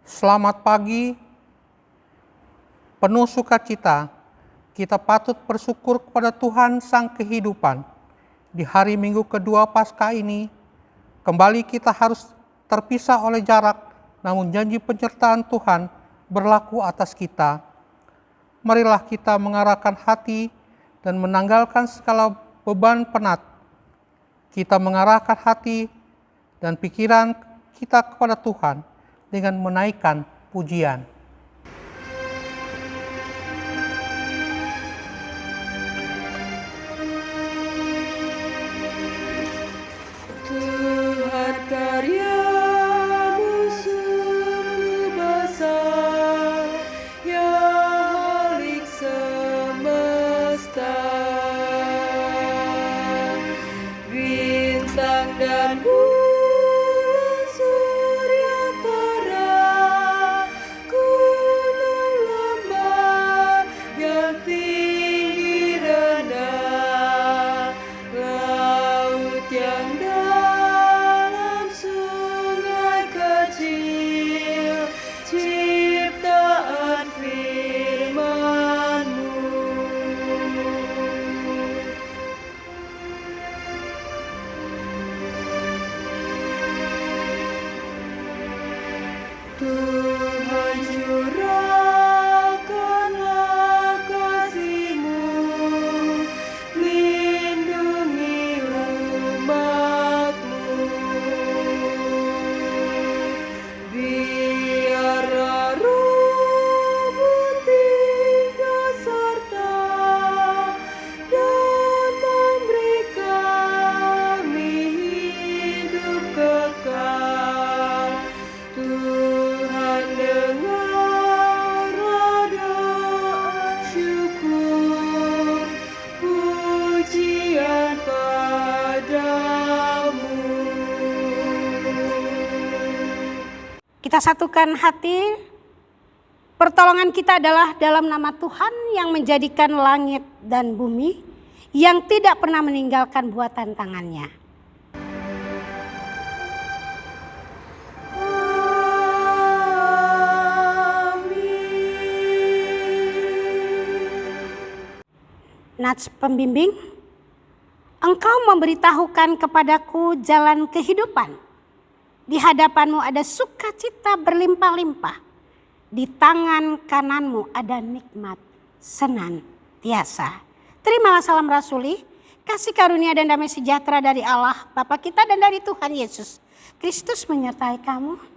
Selamat pagi, penuh sukacita. Kita patut bersyukur kepada Tuhan Sang Kehidupan. Di hari Minggu kedua Paskah ini, kembali kita harus terpisah oleh jarak, namun janji penyertaan Tuhan berlaku atas kita. Marilah kita mengarahkan hati dan menanggalkan segala beban penat. Kita mengarahkan hati dan pikiran kita kepada Tuhan dengan menaikkan pujian. Tuhan karya-Mu sungguh besar, ya Khalik semesta. Bintang dan bulan, surya terang, gunung lembah yang tinggi rendah, laut yang dalam, sungai kecil, ciptaan firman-Mu. Tuhan curahkanlah kasih-Mu, lindungi umat-Mu. Biarlah Roh-Mu tinggal serta dan memberi kami hidup kekal. Tuhan dengarlah doa syukur, pujian padamu. Kita satukan hati. Pertolongan kita adalah dalam nama Tuhan yang menjadikan langit dan bumi, yang tidak pernah meninggalkan buatan tangannya. Nats pembimbing, Engkau memberitahukan kepadaku jalan kehidupan. Di hadapan-Mu ada sukacita berlimpah-limpah. Di tangan kanan-Mu ada nikmat senantiasa. Terimalah salam rasuli, kasih karunia dan damai sejahtera dari Allah Bapa kita dan dari Tuhan Yesus Kristus menyertai kamu.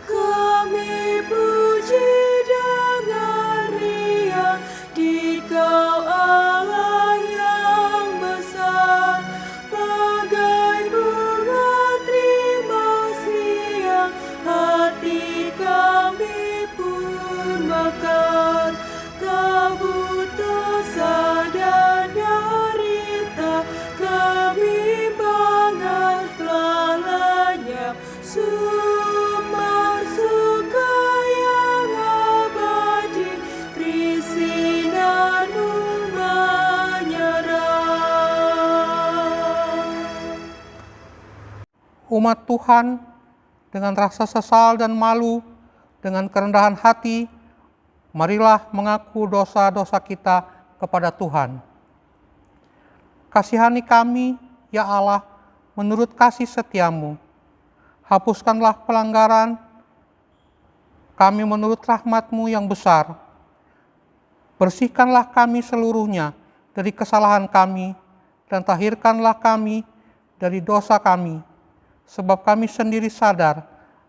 Kami puji dengan riang Dikau Allah yang besar, bagai bunga terima siang, hati kami pun mekar. Kabut dosa dan derita, kebimbangan telah lenyap. Sumber suka yang abadi, persinan-Mu menyerah. Umat Tuhan dengan rasa sesal dan malu, dengan kerendahan hati, marilah mengaku dosa-dosa kita kepada Tuhan. Kasihani kami, ya Allah, menurut kasih setia-Mu. Hapuskanlah pelanggaran kami menurut rahmat-Mu yang besar. Bersihkanlah kami seluruhnya dari kesalahan kami, dan tahirkanlah kami dari dosa kami, sebab kami sendiri sadar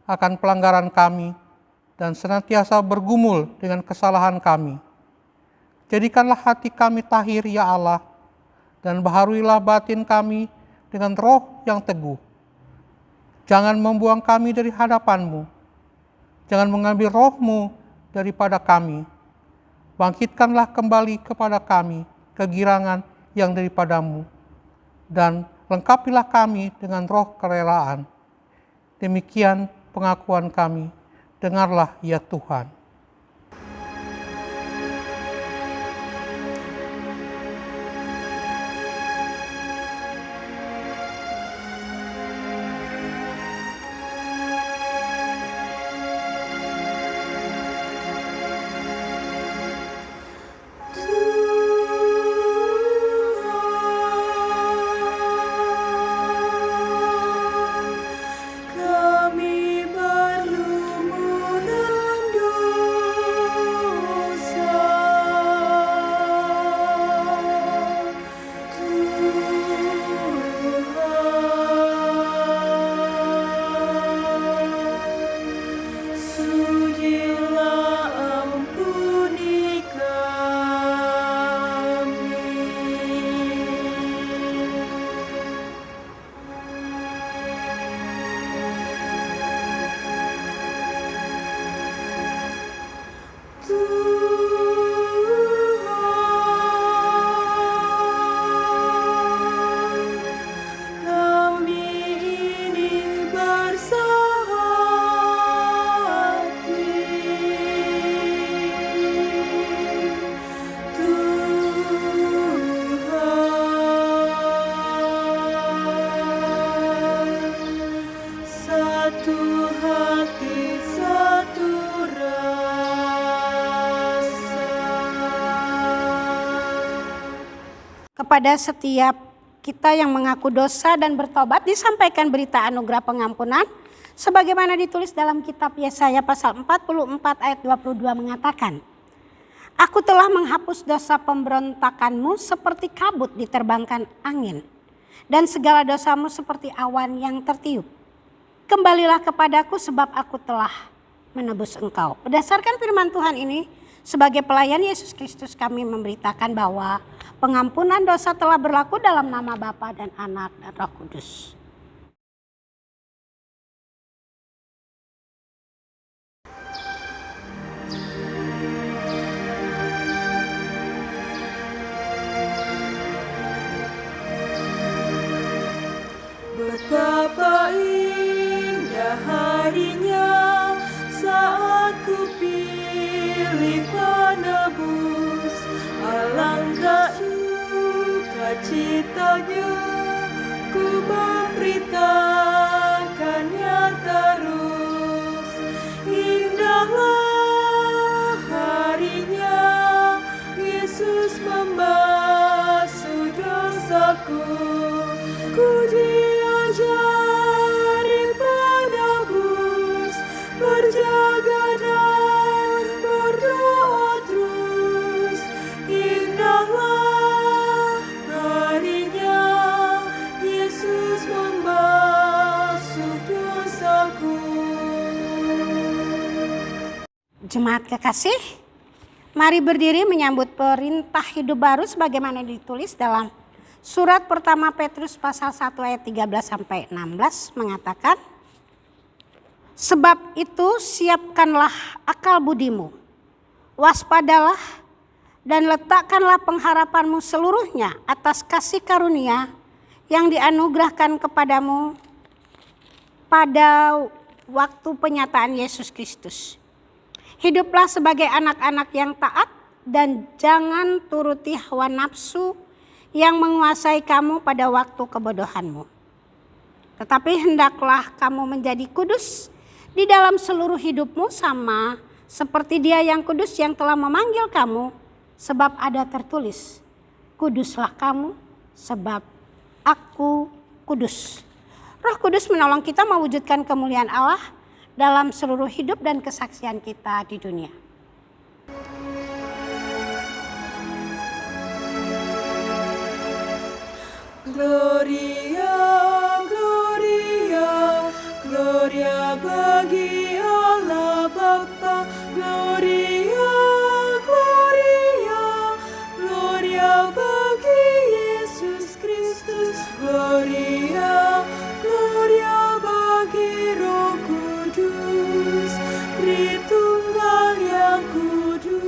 akan pelanggaran kami dan senantiasa bergumul dengan kesalahan kami. Jadikanlah hati kami tahir, ya Allah, dan baharuilah batin kami dengan roh yang teguh. Jangan membuang kami dari hadapan-Mu. Jangan mengambil roh-Mu daripada kami. Bangkitkanlah kembali kepada kami kegirangan yang daripada-Mu, dan lengkapilah kami dengan roh kerelaan. Demikian pengakuan kami. Dengarlah ya Tuhan. kepada setiap kita yang mengaku dosa dan bertobat disampaikan berita anugerah pengampunan sebagaimana ditulis dalam kitab Yesaya pasal 44 ayat 22 mengatakan, Aku telah menghapus dosa pemberontakanmu seperti kabut diterbangkan angin, dan segala dosamu seperti awan yang tertiup. Kembalilah kepadaku sebab aku telah menebus engkau. Berdasarkan firman Tuhan ini, sebagai pelayan Yesus Kristus kami memberitakan bahwa pengampunan dosa telah berlaku dalam nama Bapa dan Anak dan Roh Kudus. Betapa indah harinya saat ku pilih penebus, alangkah sukacitanya ku memberitakannya terus. Indahlah harinya Yesus membasuh dosaku, ku diajari penebus, berjaga dan berdoa terus. Indahlah harinya Yesus membasuh dosaku. Jemaat kekasih, mari berdiri menyambut perintah hidup baru sebagaimana ditulis dalam surat pertama Petrus pasal 1 ayat 13 sampai 16 mengatakan, Sebab itu siapkanlah akal budimu, waspadalah dan letakkanlah pengharapanmu seluruhnya atas kasih karunia yang dianugerahkan kepadamu pada waktu penyataan Yesus Kristus. Hiduplah sebagai anak-anak yang taat dan jangan turuti hawa nafsu yang menguasai kamu pada waktu kebodohanmu. Tetapi hendaklah kamu menjadi kudus di dalam seluruh hidupmu sama seperti Dia yang kudus yang telah memanggil kamu, sebab ada tertulis, Kuduslah kamu sebab aku kudus. Roh Kudus menolong kita mewujudkan kemuliaan Allah dalam seluruh hidup dan kesaksian kita di dunia. Gloria, Gloria, Gloria bagi Allah Bapa. Gloria, Gloria, Gloria bagi Yesus Kristus. Gloria, Gloria bagi Roh Kudus, Tritunggal yang kudus.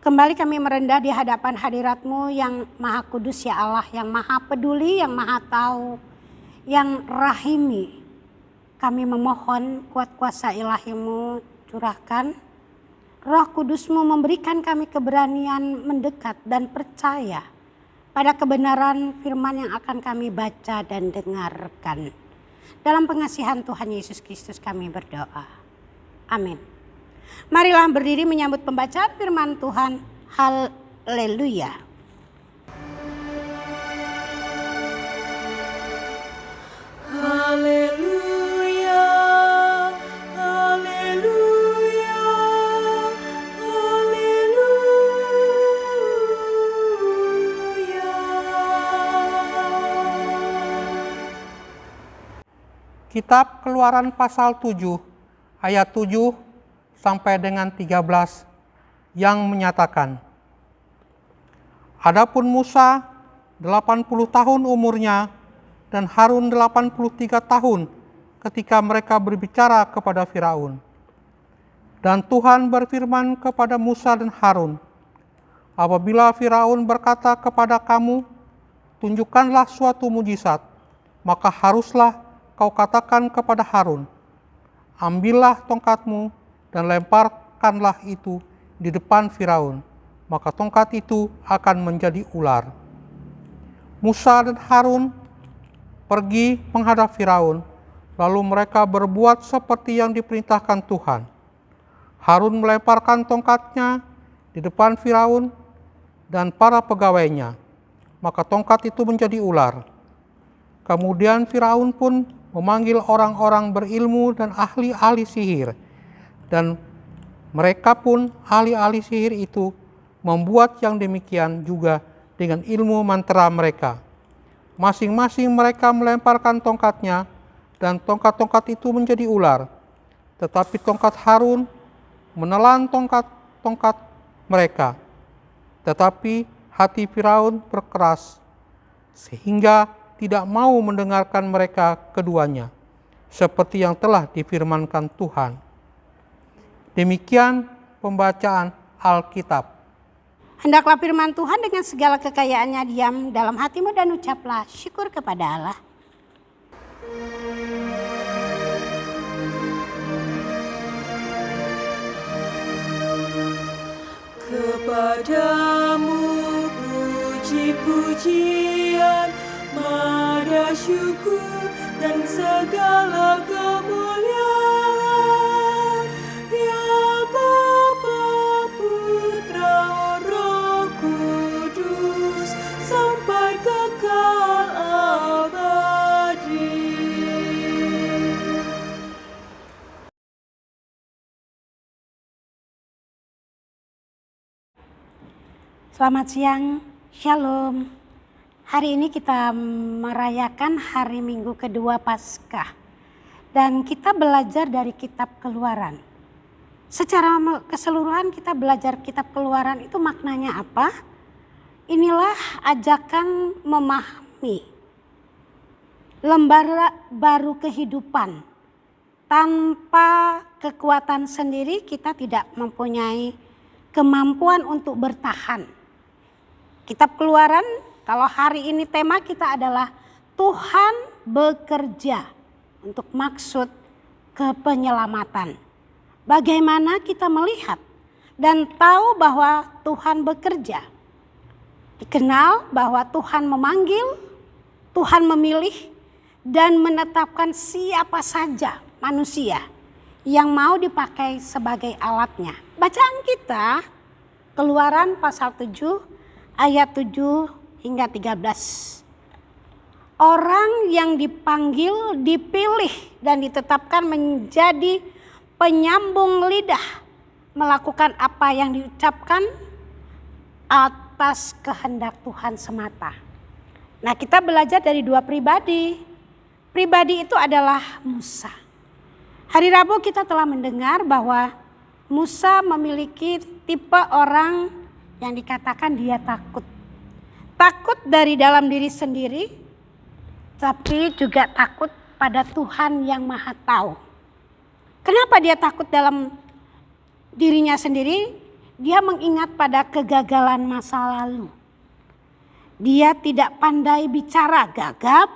Kembali kami merendah di hadapan hadirat-Mu yang Maha Kudus ya Allah, yang Maha Peduli, yang Maha Tahu, yang Rahimi. Kami memohon kuat kuasa ilahi-Mu curahkan. Roh Kudus-Mu memberikan kami keberanian mendekat dan percaya pada kebenaran firman yang akan kami baca dan dengarkan. Dalam pengasihan Tuhan Yesus Kristus kami berdoa. Amin. Marilah berdiri menyambut pembacaan firman Tuhan. Haleluya. Haleluya, haleluya, haleluya. Kitab Keluaran pasal 7 ayat 7 sampai dengan 13 yang menyatakan, Adapun Musa 80 tahun umurnya dan Harun 83 tahun ketika mereka berbicara kepada Firaun. Dan Tuhan berfirman kepada Musa dan Harun, apabila Firaun berkata kepada kamu, tunjukkanlah suatu mujizat, maka haruslah kau katakan kepada Harun, ambillah tongkatmu dan lemparkanlah itu di depan Firaun, maka tongkat itu akan menjadi ular. Musa dan Harun pergi menghadap Firaun, lalu mereka berbuat seperti yang diperintahkan Tuhan. Harun melemparkan tongkatnya di depan Firaun dan para pegawainya, maka tongkat itu menjadi ular. Kemudian Firaun pun memanggil orang-orang berilmu dan ahli-ahli sihir, dan mereka pun ahli-ahli sihir itu membuat yang demikian juga dengan ilmu mantra mereka. Masing-masing mereka melemparkan tongkatnya, dan tongkat-tongkat itu menjadi ular. Tetapi tongkat Harun menelan tongkat-tongkat mereka. Tetapi hati Firaun berkeras, sehingga tidak mau mendengarkan mereka keduanya, seperti yang telah difirmankan Tuhan. Demikian pembacaan Alkitab. Hendaklah firman Tuhan dengan segala kekayaannya diam dalam hatimu dan ucaplah syukur kepada Allah. Kepadamu puji-pujian, mada syukur dan segala kemuliaan, ya Bapa, Putra, Roh Kudus, sampai kekal abadi. Selamat siang, Shalom. Hari ini kita merayakan hari Minggu kedua Paskah. Dan kita belajar dari kitab Keluaran. Secara keseluruhan kita belajar kitab Keluaran itu maknanya apa? Inilah ajakan memahami lembar baru kehidupan. Tanpa kekuatan sendiri kita tidak mempunyai kemampuan untuk bertahan. Kitab Keluaran, kalau hari ini tema kita adalah Tuhan bekerja untuk maksud kepenyelamatan. Bagaimana kita melihat dan tahu bahwa Tuhan bekerja? Dikenal bahwa Tuhan memanggil, Tuhan memilih dan menetapkan siapa saja manusia yang mau dipakai sebagai alatnya. Bacaan kita Keluaran pasal 7 ayat 7 hingga 13. Orang yang dipanggil, dipilih dan ditetapkan menjadi penyambung lidah, melakukan apa yang diucapkan atas kehendak Tuhan semata. Nah, kita belajar dari dua pribadi. Pribadi itu adalah Musa. Hari Rabu kita telah mendengar bahwa Musa memiliki tipe orang yang dikatakan dia takut. Takut dari dalam diri sendiri, tapi juga takut pada Tuhan yang Maha Tahu. Kenapa dia takut dalam dirinya sendiri? Dia mengingat pada kegagalan masa lalu. Dia tidak pandai bicara, gagap.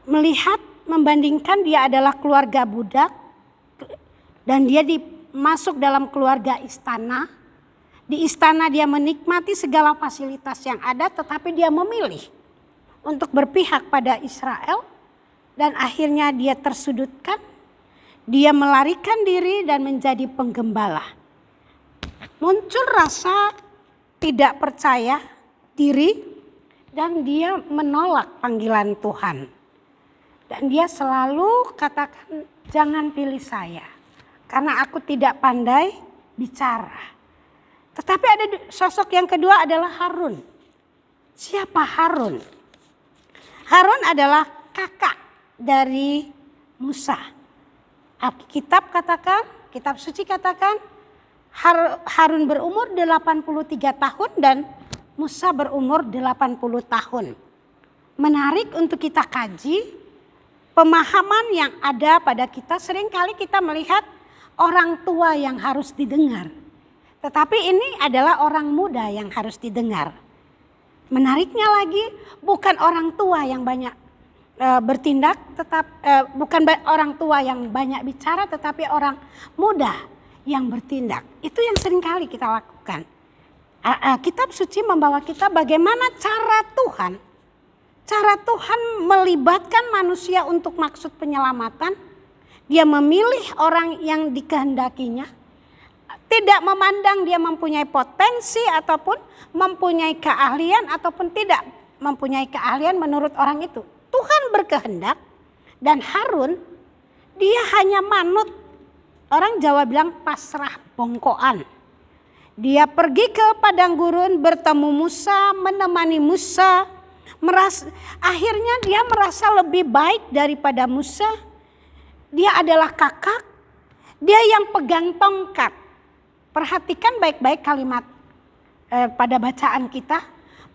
Melihat, membandingkan dia adalah keluarga budak dan dia masuk dalam keluarga istana. Di istana dia menikmati segala fasilitas yang ada, tetapi dia memilih untuk berpihak pada Israel dan akhirnya dia tersudutkan. Dia melarikan diri dan menjadi penggembala. Muncul rasa tidak percaya diri dan dia menolak panggilan Tuhan. Dan dia selalu katakan, jangan pilih saya karena aku tidak pandai bicara. Tetapi ada sosok yang kedua adalah Harun. Siapa Harun? Harun adalah kakak dari Musa. Alkitab katakan, kitab suci katakan Harun berumur 83 tahun dan Musa berumur 80 tahun. Menarik untuk kita kaji pemahaman yang ada pada kita. Seringkali kita melihat orang tua yang harus didengar. Tetapi ini adalah orang muda yang harus didengar. Menariknya lagi bukan orang tua yang banyak bertindak, bukan orang tua yang banyak bicara, tetapi orang muda yang bertindak. Itu yang seringkali kita lakukan. Kitab suci membawa kita bagaimana cara Tuhan cara Tuhan melibatkan manusia untuk maksud penyelamatan. Dia memilih orang yang dikehendakinya. Tidak memandang dia mempunyai potensi ataupun mempunyai keahlian ataupun tidak mempunyai keahlian menurut orang itu. Tuhan berkehendak dan Harun dia hanya manut. Orang Jawa bilang pasrah bongkoan. Dia pergi ke padang gurun bertemu Musa, menemani Musa. Akhirnya dia merasa lebih baik daripada Musa. Dia adalah kakak. Dia yang pegang tongkat. Perhatikan baik-baik kalimat pada bacaan kita.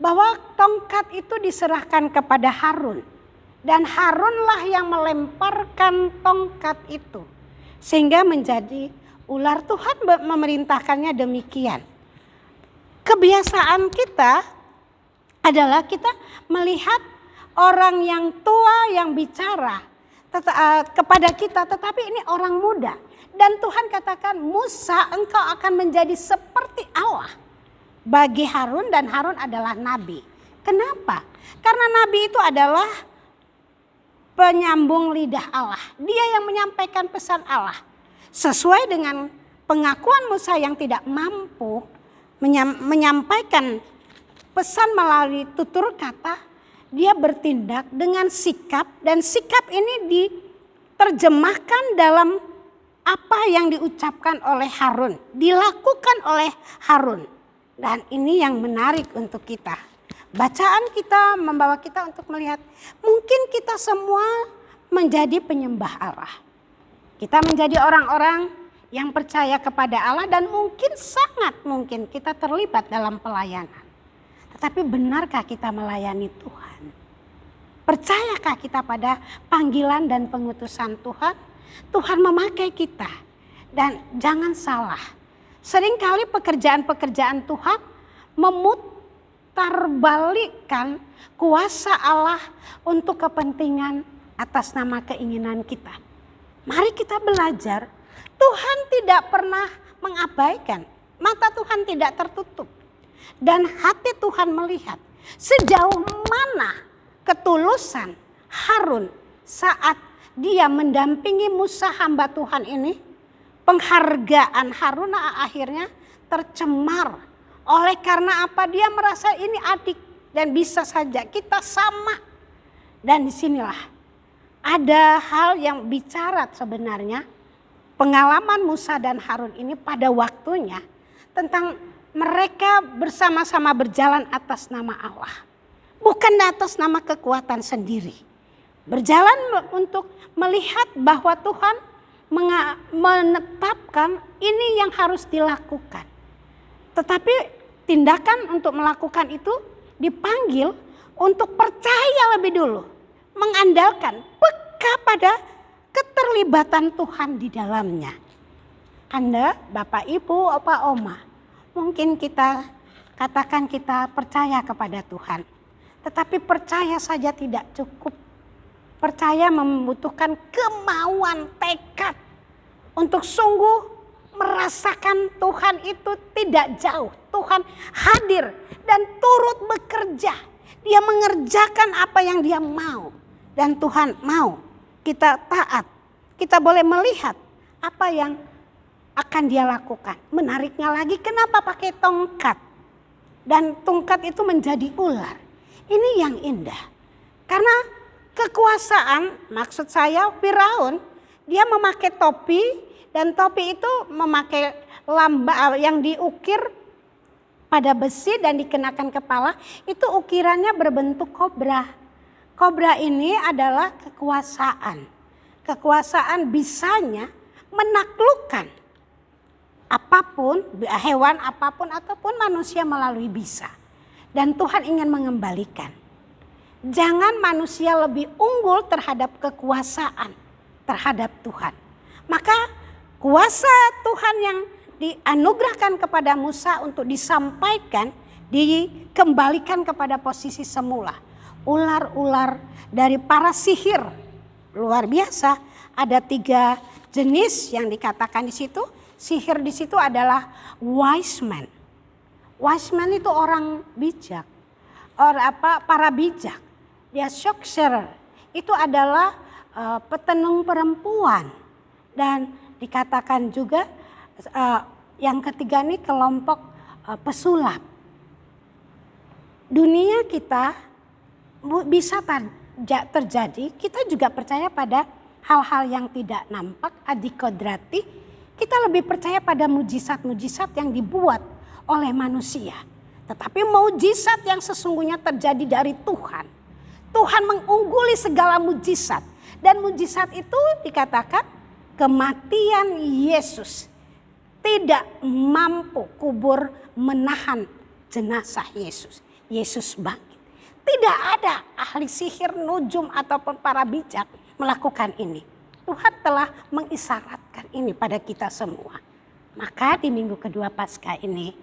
Bahwa tongkat itu diserahkan kepada Harun. Dan Harunlah yang melemparkan tongkat itu. Sehingga menjadi ular. Tuhan memerintahkannya demikian. Kebiasaan kita adalah kita melihat orang yang tua yang bicara kepada kita. Tetapi ini orang muda. Dan Tuhan katakan Musa engkau akan menjadi seperti Allah. Bagi Harun dan Harun adalah nabi. Kenapa? Karena nabi itu adalah penyambung lidah Allah. Dia yang menyampaikan pesan Allah. Sesuai dengan pengakuan Musa yang tidak mampu menyampaikan pesan melalui tutur kata. Dia bertindak dengan sikap. Dan sikap ini diterjemahkan dalam apa yang diucapkan oleh Harun. Dilakukan oleh Harun. Dan ini yang menarik untuk kita. Bacaan kita membawa kita untuk melihat mungkin kita semua menjadi penyembah Allah. Kita menjadi orang-orang yang percaya kepada Allah dan mungkin sangat mungkin kita terlibat dalam pelayanan. Tetapi benarkah kita melayani Tuhan? Percayakah kita pada panggilan dan pengutusan Tuhan? Tuhan memakai kita. Dan jangan salah, seringkali pekerjaan-pekerjaan Tuhan memutarbalikkan kuasa Allah untuk kepentingan atas nama keinginan kita. Mari kita belajar, Tuhan tidak pernah mengabaikan, mata Tuhan tidak tertutup. Dan hati Tuhan melihat sejauh mana ketulusan Harun saat dia mendampingi Musa hamba Tuhan ini. Penghargaan Harun akhirnya tercemar. Oleh karena apa? Dia merasa ini adik dan bisa saja kita sama. Dan disinilah ada hal yang bicara sebenarnya. Pengalaman Musa dan Harun ini pada waktunya tentang mereka bersama-sama berjalan atas nama Allah. Bukan atas nama kekuatan sendiri. Berjalan untuk melihat bahwa Tuhan menetapkan ini yang harus dilakukan. Tetapi tindakan untuk melakukan itu dipanggil untuk percaya lebih dulu. Mengandalkan peka pada keterlibatan Tuhan di dalamnya. Anda, Bapak, Ibu, Opa, Oma, mungkin kita katakan kita percaya kepada Tuhan. Tetapi percaya saja tidak cukup. Percaya membutuhkan kemauan, tekad untuk sungguh merasakan Tuhan itu tidak jauh. Tuhan hadir dan turut bekerja. Dia mengerjakan apa yang dia mau. Dan Tuhan mau kita taat. Kita boleh melihat apa yang akan dia lakukan. Menariknya lagi kenapa pakai tongkat. Dan tongkat itu menjadi ular. Ini yang indah. Karena kekuasaan, maksud saya Firaun, dia memakai topi dan topi itu memakai lamba yang diukir pada besi dan dikenakan kepala, itu ukirannya berbentuk kobra. Kobra ini adalah kekuasaan. Kekuasaan bisanya menaklukkan apapun, hewan apapun ataupun manusia melalui bisa. Dan Tuhan ingin mengembalikan. Jangan manusia lebih unggul terhadap kekuasaan terhadap Tuhan. Maka kuasa Tuhan yang dianugerahkan kepada Musa untuk disampaikan, dikembalikan kepada posisi semula. Ular-ular dari para sihir. Luar biasa, ada 3 jenis yang dikatakan di situ. Sihir di situ adalah wise man. Wise man itu orang bijak. Para bijak. Dia sorcerer. Itu adalah petenung perempuan. Dan dikatakan juga yang ketiga ini kelompok pesulap. Dunia kita bisa terjadi, kita juga percaya pada hal-hal yang tidak nampak, adikodrati. Kita lebih percaya pada mujizat-mujizat yang dibuat oleh manusia. Tetapi mujizat yang sesungguhnya terjadi dari Tuhan. Tuhan mengungguli segala mujizat. Dan mujizat itu dikatakan kematian Yesus tidak mampu kubur menahan jenazah Yesus. Yesus bangkit. Tidak ada ahli sihir, nujum ataupun para bijak melakukan ini. Tuhan telah mengisyaratkan ini pada kita semua. Maka di minggu kedua Paskah ini,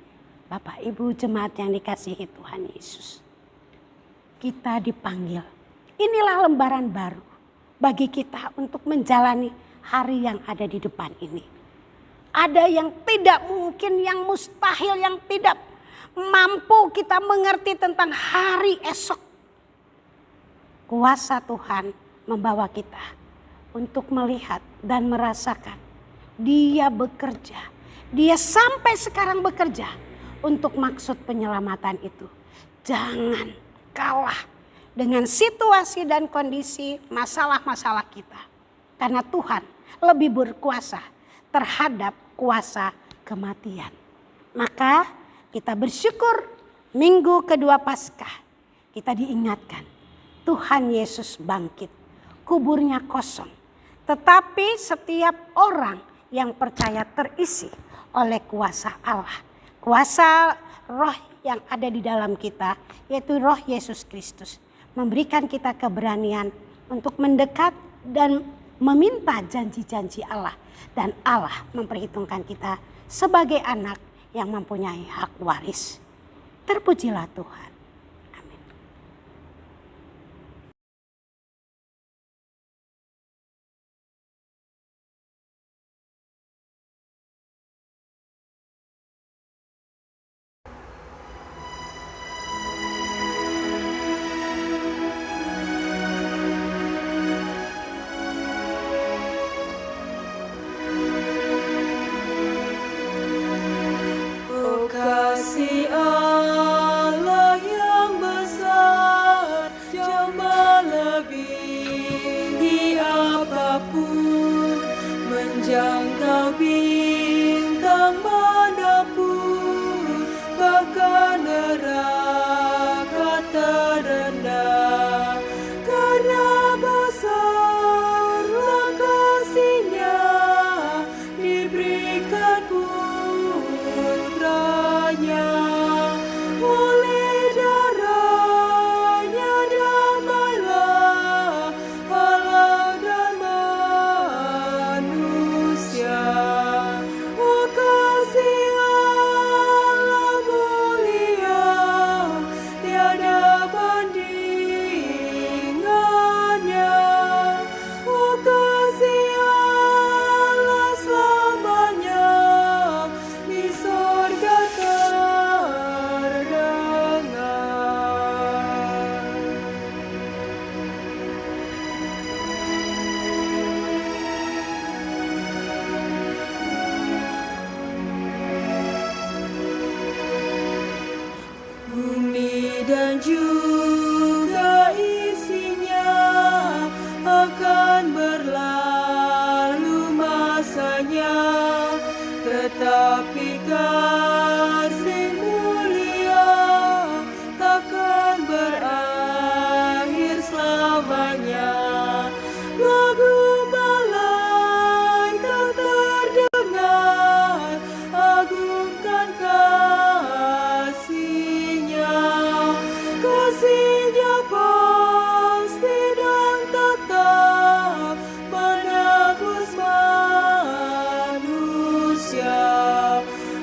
Bapak Ibu jemaat yang dikasihi Tuhan Yesus, kita dipanggil. Inilah lembaran baru bagi kita untuk menjalani hari yang ada di depan ini. Ada yang tidak mungkin, yang mustahil, yang tidak mampu kita mengerti tentang hari esok. Kuasa Tuhan membawa kita untuk melihat dan merasakan Dia bekerja. Dia sampai sekarang bekerja untuk maksud penyelamatan itu. Jangan kalah dengan situasi dan kondisi masalah-masalah kita. Karena Tuhan lebih berkuasa terhadap kuasa kematian. Maka kita bersyukur minggu kedua Paskah kita diingatkan Tuhan Yesus bangkit. Kuburnya kosong. Tetapi setiap orang yang percaya terisi oleh kuasa Allah. Kuasa roh yang ada di dalam kita, yaitu roh Yesus Kristus. Memberikan kita keberanian untuk mendekat dan meminta janji-janji Allah. Dan Allah memperhitungkan kita sebagai anak yang mempunyai hak waris. Terpujilah Tuhan. Amin. Oh kasih Allah yang besar, jauh melebihi apapun, menjangkau bintang manapun, bahkan neraka terendah. Karena besarlah kasih-Nya, diberikan putranya, oleh darahnya damailah Allah dan manusia. Oh kasih Allah mulia, tiada bandingannya. Oh kasih Allah selamanya, di sorga terdengar. Bumi dan juga isinya akan berlalu masanya, tetapi kasih mulia takkan berakhir selamanya. Lagu malaikat terdengar, agungkan kasih-Nya. Kasih-Nya pasti dan tetap menebus manusia.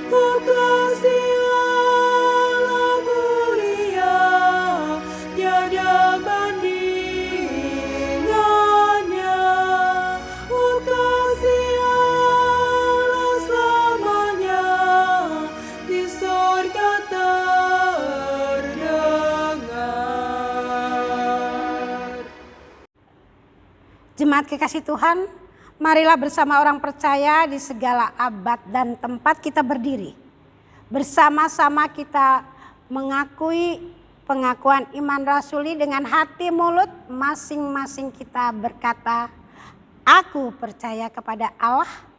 Oh Jemaat kekasih Tuhan, marilah bersama orang percaya di segala abad dan tempat kita berdiri. Bersama-sama kita mengakui pengakuan iman rasuli dengan hati mulut masing-masing kita berkata, aku percaya kepada Allah,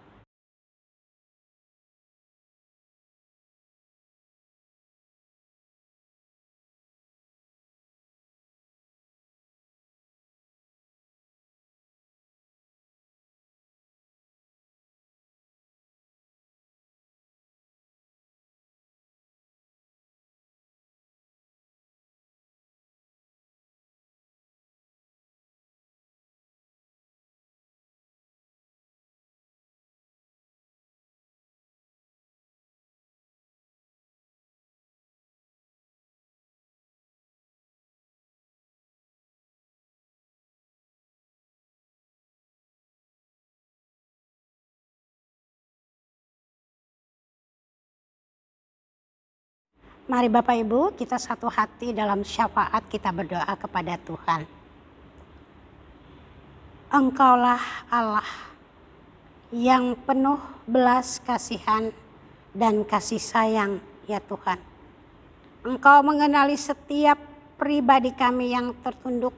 mari Bapak Ibu kita satu hati dalam syafaat kita berdoa kepada Tuhan. Engkaulah Allah yang penuh belas kasihan dan kasih sayang ya Tuhan. Engkau mengenali setiap pribadi kami yang tertunduk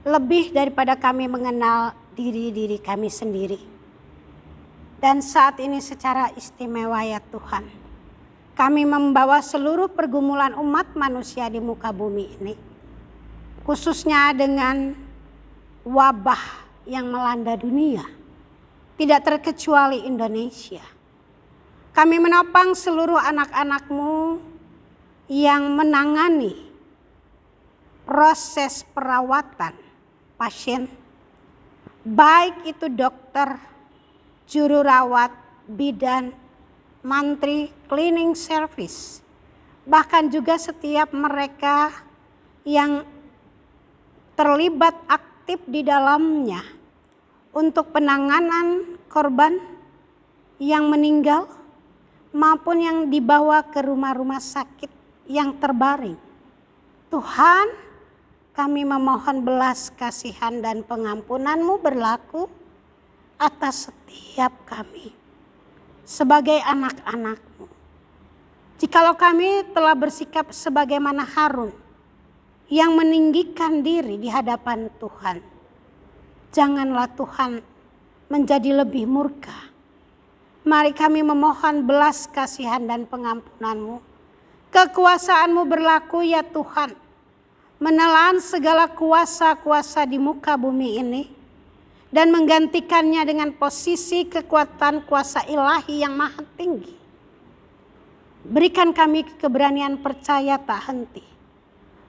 lebih daripada kami mengenal diri kami sendiri. Dan saat ini secara istimewa ya Tuhan, kami membawa seluruh pergumulan umat manusia di muka bumi ini. Khususnya dengan wabah yang melanda dunia. Tidak terkecuali Indonesia. Kami menopang seluruh anak-anak-Mu yang menangani proses perawatan pasien. Baik itu dokter, juru rawat, bidan, mantri, cleaning service, bahkan juga setiap mereka yang terlibat aktif di dalamnya untuk penanganan korban yang meninggal maupun yang dibawa ke rumah-rumah sakit yang terbaring. Tuhan, kami memohon belas kasihan dan pengampunan-Mu berlaku atas setiap kami sebagai anak-anak-Mu. Jikalau kami telah bersikap sebagaimana Harun yang meninggikan diri di hadapan Tuhan, janganlah Tuhan menjadi lebih murka. Mari kami memohon belas kasihan dan pengampunan-Mu. Kekuasaan-Mu berlaku ya Tuhan, menelan segala kuasa-kuasa di muka bumi ini dan menggantikannya dengan posisi kekuatan kuasa ilahi yang maha tinggi. Berikan kami keberanian percaya tak henti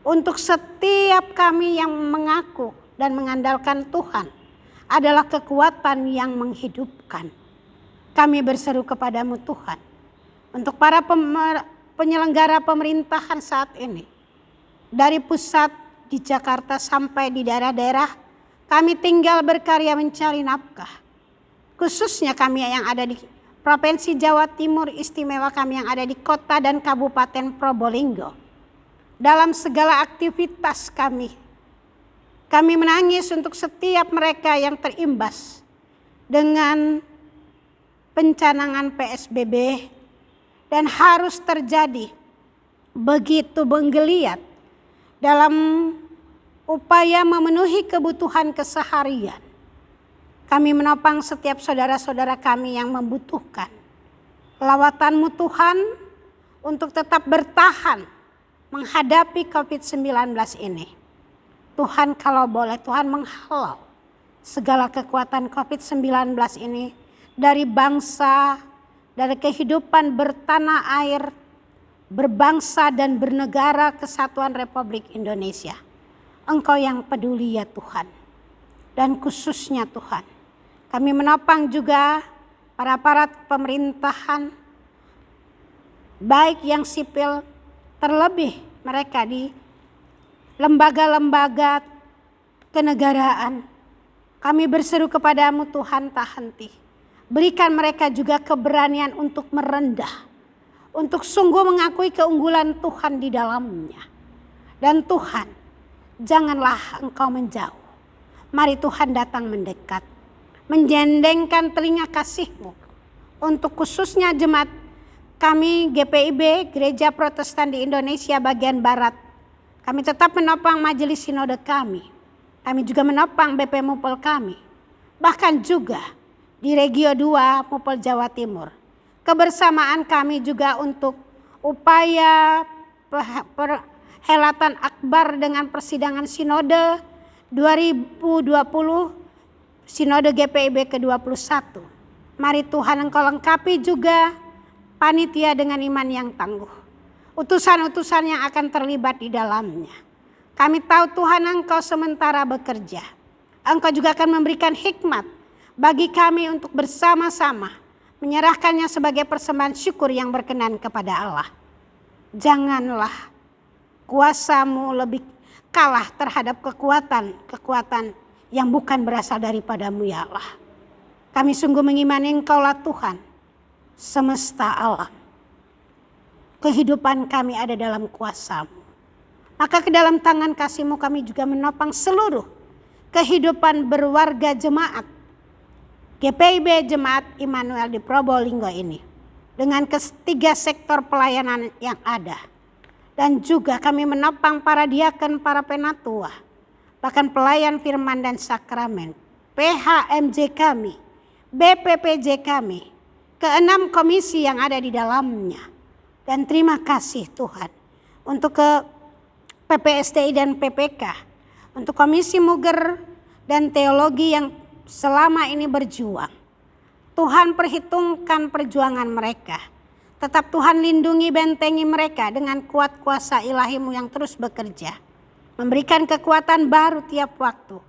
untuk setiap kami yang mengaku dan mengandalkan Tuhan adalah kekuatan yang menghidupkan. Kami berseru kepadamu Tuhan untuk para penyelenggara pemerintahan saat ini, dari pusat di Jakarta sampai di daerah-daerah, kami tinggal berkarya mencari nafkah. Khususnya kami yang ada di Provinsi Jawa Timur, istimewa kami yang ada di kota dan kabupaten Probolinggo. Dalam segala aktivitas kami menangis untuk setiap mereka yang terimbas dengan pencanangan PSBB dan harus terjadi begitu menggeliat dalam upaya memenuhi kebutuhan keseharian. Kami menopang setiap saudara-saudara kami yang membutuhkan lawatan-Mu Tuhan untuk tetap bertahan menghadapi COVID-19 ini. Tuhan, kalau boleh Tuhan menghalau segala kekuatan COVID-19 ini dari bangsa, dari kehidupan bertanah air, berbangsa dan bernegara Kesatuan Republik Indonesia. Engkau yang peduli ya Tuhan. Dan khususnya Tuhan, kami menopang juga para aparat pemerintahan, baik yang sipil, terlebih mereka di lembaga-lembaga kenegaraan. Kami berseru kepadamu Tuhan tak henti. Berikan mereka juga keberanian untuk merendah, untuk sungguh mengakui keunggulan Tuhan di dalamnya. Dan Tuhan, janganlah Engkau menjauh. Mari Tuhan datang mendekat, menjendengkan telinga kasih-Mu untuk khususnya jemaat kami GPIB, Gereja Protestan di Indonesia bagian Barat. Kami tetap menopang majelis sinode kami. Kami juga menopang BP Mupel kami. Bahkan juga di Regio 2 Mupel Jawa Timur. Kebersamaan kami juga untuk upaya perhelatan akbar dengan persidangan sinode 2020, sinode GPIB ke-21. Mari Tuhan Engkau lengkapi juga panitia dengan iman yang tangguh. Utusan-utusan yang akan terlibat di dalamnya. Kami tahu Tuhan Engkau sementara bekerja. Engkau juga akan memberikan hikmat bagi kami untuk bersama-sama menyerahkannya sebagai persembahan syukur yang berkenan kepada Allah. Janganlah kuasa-Mu lebih kalah terhadap kekuatan yang bukan berasal daripada-Mu ya Allah. Kami sungguh mengimani Engkau-lah Tuhan semesta alam. Kehidupan kami ada dalam kuasa-Mu. Maka ke dalam tangan kasih-Mu kami juga menopang seluruh kehidupan berwarga jemaat GPIB Jemaat Immanuel di Probolinggo ini. Dengan ketiga sektor pelayanan yang ada. Dan juga kami menopang para diaken, para penatua. Bahkan pelayan firman dan sakramen. PHMJ kami, BPPJ kami. Ke-6 komisi yang ada di dalamnya. Dan terima kasih Tuhan untuk ke PPSTI dan PPK. Untuk komisi Muger dan teologi yang selama ini berjuang. Tuhan perhitungkan perjuangan mereka. Tetap Tuhan lindungi bentengi mereka dengan kuat kuasa ilahi-Mu yang terus bekerja. Memberikan kekuatan baru tiap waktu.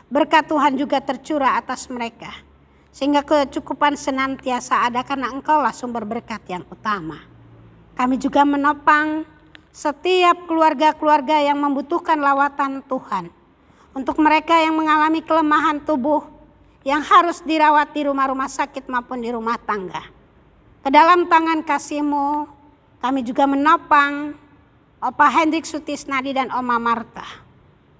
Berkat Tuhan juga tercurah atas mereka. Sehingga kecukupan senantiasa ada karena Engkau-lah sumber berkat yang utama. Kami juga menopang setiap keluarga-keluarga yang membutuhkan lawatan Tuhan. Untuk mereka yang mengalami kelemahan tubuh yang harus dirawat di rumah-rumah sakit maupun di rumah tangga. Ke dalam tangan kasih-Mu kami juga menopang Opa Hendrik Sutisnadi dan Oma Marta.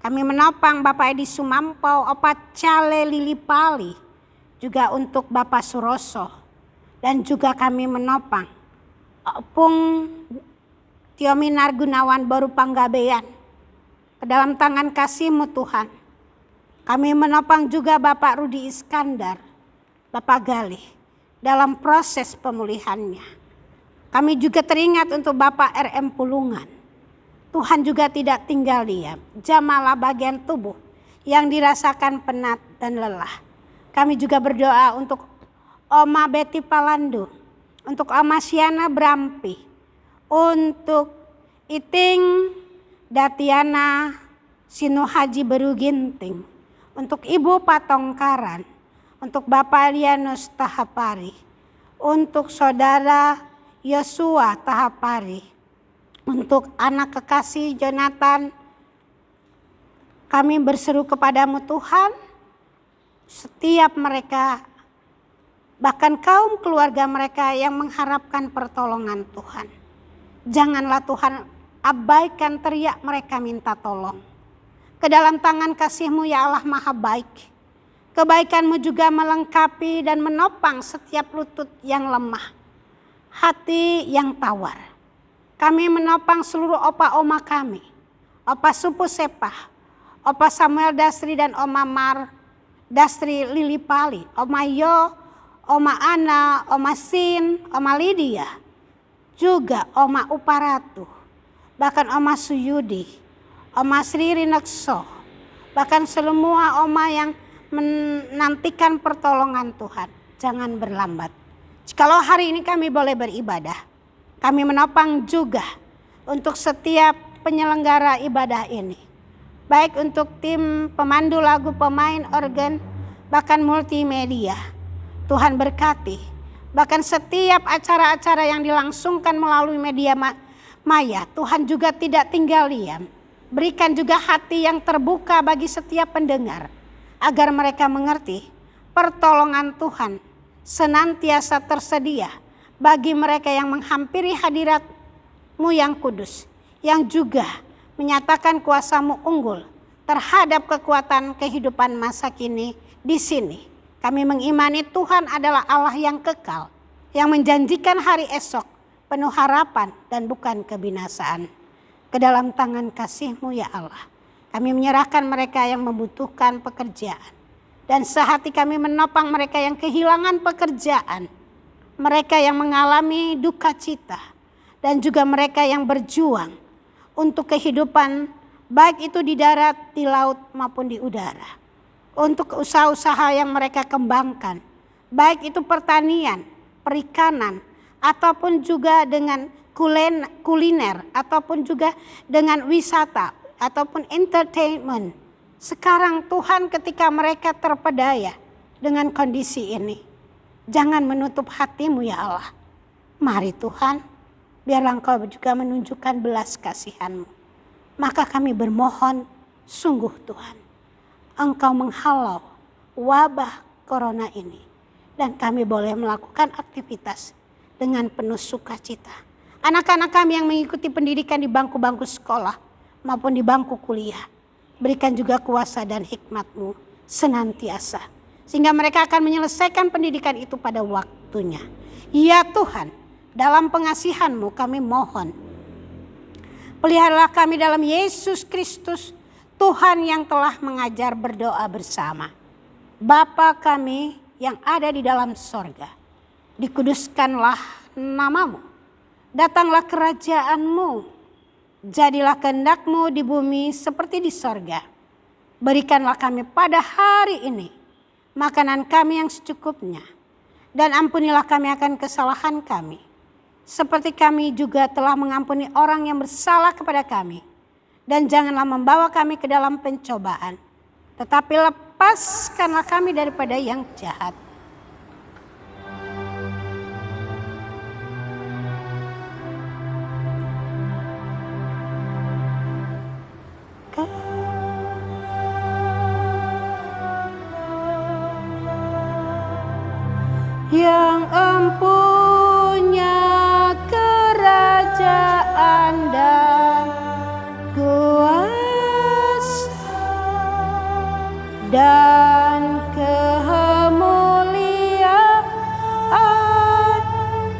Kami menopang Bapak Edi Sumampau, Opa Cale Lilipali. Juga untuk Bapak Suroso. Dan juga kami menopang Opung Tiominar Gunawan Baru Panggabean. Ke dalam tangan kasih-Mu Tuhan. Kami menopang juga Bapak Rudi Iskandar, Bapak Galih. Dalam proses pemulihannya. Kami juga teringat untuk Bapak RM Pulungan. Tuhan juga tidak tinggal diam. Jamalah bagian tubuh yang dirasakan penat dan lelah. Kami juga berdoa untuk Oma Betty Palandu, untuk Oma Siana Brampi, untuk Iting Datiana Sinu Haji Beruginting, untuk Ibu Patongkaran, untuk Bapak Lianus Tahapari, untuk Saudara Yosua Tahapari, untuk anak kekasih Jonathan. Kami berseru kepadamu Tuhan, setiap mereka, bahkan kaum keluarga mereka yang mengharapkan pertolongan Tuhan. Janganlah Tuhan abaikan teriak mereka minta tolong. Ke dalam tangan kasih-Mu ya Allah Maha Baik. Kebaikan-Mu juga melengkapi dan menopang setiap lutut yang lemah. Hati yang tawar. Kami menopang seluruh opa oma kami. Opa Supu Sepah, Opa Samuel Dasri dan Oma Mar Dastri Lilipali, Oma Yo, Oma Ana, Oma Sin, Oma Lydia, juga Oma Uparatu, bahkan Oma Suyudi, Oma Sri Rinekso, bahkan semua Oma yang menantikan pertolongan Tuhan. Jangan berlambat. Jikalau hari ini kami boleh beribadah, kami menopang juga untuk setiap penyelenggara ibadah ini. Baik untuk tim pemandu lagu, pemain organ, bahkan multimedia. Tuhan berkati. Bahkan setiap acara-acara yang dilangsungkan melalui media maya, Tuhan juga tidak tinggal diam. Berikan juga hati yang terbuka bagi setiap pendengar. Agar mereka mengerti pertolongan Tuhan senantiasa tersedia bagi mereka yang menghampiri hadirat-Mu yang kudus. Yang juga menyatakan kuasa-Mu unggul terhadap kekuatan kehidupan masa kini di sini. Kami mengimani Tuhan adalah Allah yang kekal, yang menjanjikan hari esok penuh harapan dan bukan kebinasaan. Ke dalam tangan kasih-Mu ya Allah, kami menyerahkan mereka yang membutuhkan pekerjaan. Dan sehati kami menopang mereka yang kehilangan pekerjaan, mereka yang mengalami duka cita, dan juga mereka yang berjuang untuk kehidupan baik itu di darat, di laut maupun di udara. Untuk usaha-usaha yang mereka kembangkan, baik itu pertanian, perikanan, ataupun juga dengan kuliner, ataupun juga dengan wisata, ataupun entertainment. Sekarang Tuhan ketika mereka terpedaya dengan kondisi ini, jangan menutup hati-Mu ya Allah. Mari Tuhan, biarlah Engkau juga menunjukkan belas kasihan-Mu. Maka kami bermohon, sungguh Tuhan, Engkau menghalau wabah corona ini. Dan kami boleh melakukan aktivitas dengan penuh sukacita. Anak-anak kami yang mengikuti pendidikan di bangku-bangku sekolah maupun di bangku kuliah, berikan juga kuasa dan hikmat-Mu senantiasa. Sehingga mereka akan menyelesaikan pendidikan itu pada waktunya. Ya Tuhan, dalam pengasihan-Mu kami mohon, peliharalah kami dalam Yesus Kristus, Tuhan yang telah mengajar berdoa bersama. Bapa kami yang ada di dalam sorga, dikuduskanlah nama-Mu, datanglah kerajaan-Mu, jadilah kehendak-Mu di bumi seperti di sorga. Berikanlah kami pada hari ini makanan kami yang secukupnya, dan ampunilah kami akan kesalahan kami, seperti kami juga telah mengampuni orang yang bersalah kepada kami. Dan janganlah membawa kami ke dalam pencobaan, tetapi lepaskanlah kami daripada yang jahat. Yang empunya kerajaan dan kuasa dan kemuliaan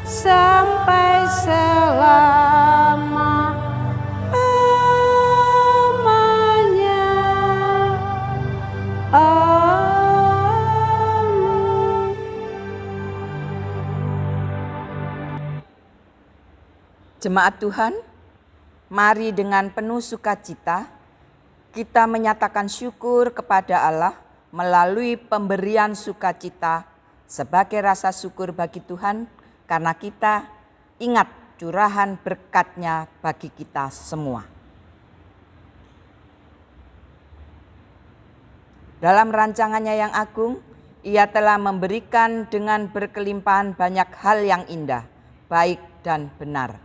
sampai selama-lamanya. Amin. Jemaat Tuhan, mari dengan penuh sukacita kita menyatakan syukur kepada Allah melalui pemberian sukacita sebagai rasa syukur bagi Tuhan karena kita ingat curahan berkat-Nya bagi kita semua. Dalam rancangannya yang agung, Ia telah memberikan dengan berkelimpahan banyak hal yang indah, baik dan benar.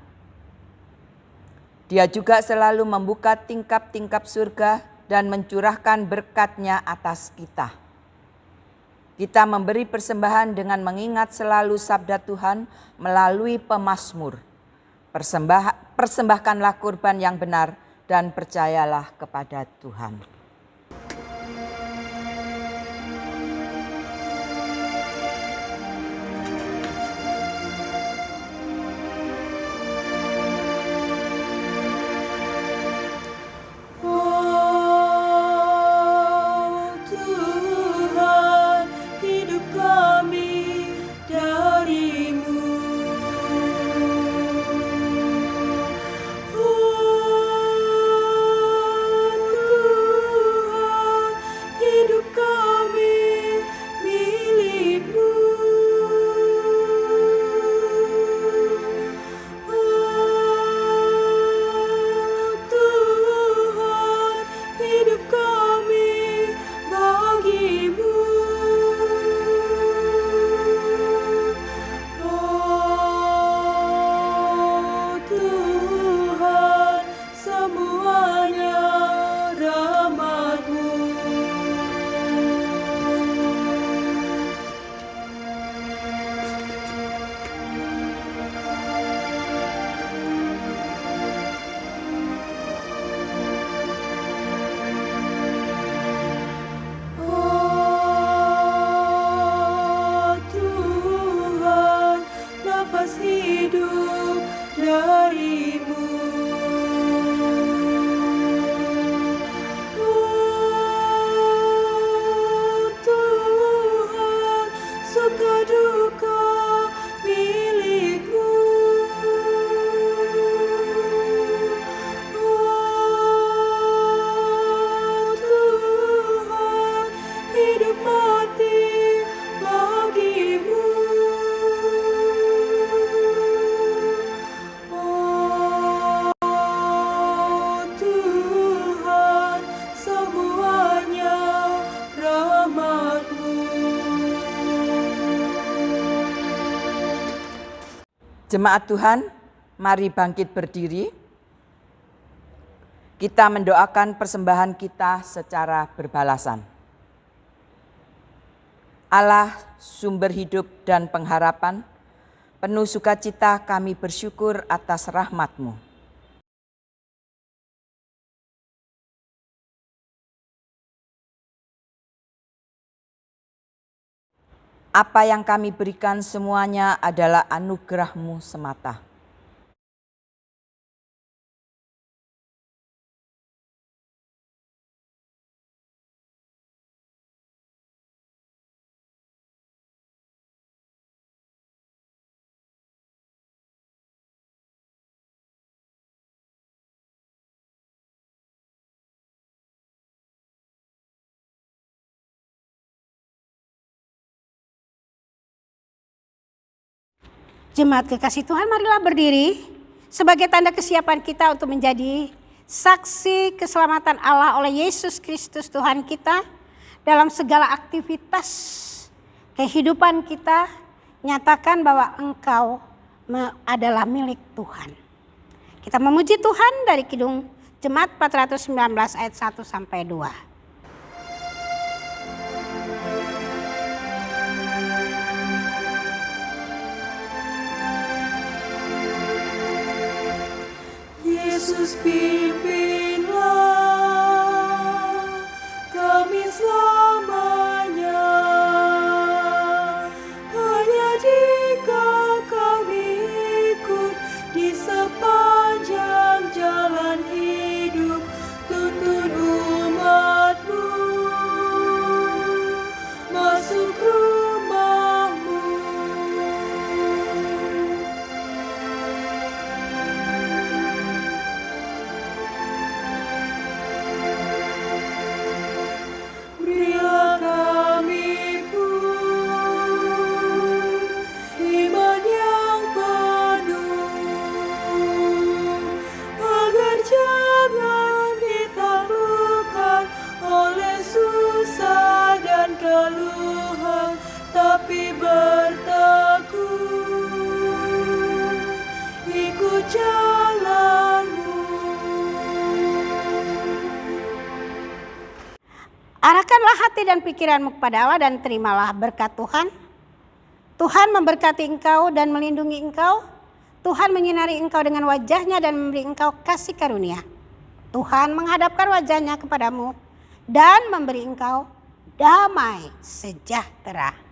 Dia juga selalu membuka tingkap-tingkap surga dan mencurahkan berkat-Nya atas kita. Kita memberi persembahan dengan mengingat selalu sabda Tuhan melalui pemazmur. Persembahkanlah kurban yang benar dan percayalah kepada Tuhan. hidup darimu. Oh Tuhan, suka duka milikmu. Oh Tuhan, hidup mati bagimu. Oh Tuhan, semuanya rahmat-Mu. Jemaat Tuhan, mari bangkit berdiri. Kita mendoakan persembahan kita secara berbalasan. Allah, sumber hidup dan pengharapan, penuh sukacita kami bersyukur atas rahmat-Mu. Apa yang kami berikan semuanya adalah anugerah-Mu semata. Jemaat kekasih Tuhan, marilah berdiri sebagai tanda kesiapan kita untuk menjadi saksi keselamatan Allah oleh Yesus Kristus Tuhan kita dalam segala aktivitas kehidupan kita. Nyatakan bahwa Engkau adalah milik Tuhan. Kita memuji Tuhan dari Kidung Jemaat 419 ayat 1 sampai 2. Yesus, pimpinlah kami selamanya, hanya jika kami ikut di sepanjang jalan hidup. Tuntun umat-Mu masuk rumah-Mu. Berilah kami pun iman yang penuh, agar jangan ditaklukkan oleh susah dan keluhan, tapi bertekun ikut jalan-Mu. Arahkanlah hati dan pikiranmu kepada Allah dan terimalah berkat Tuhan. Tuhan memberkati engkau dan melindungi engkau. Tuhan menyinari engkau dengan wajahnya dan memberi engkau kasih karunia. Tuhan menghadapkan wajahnya kepadamu dan memberi engkau damai sejahtera.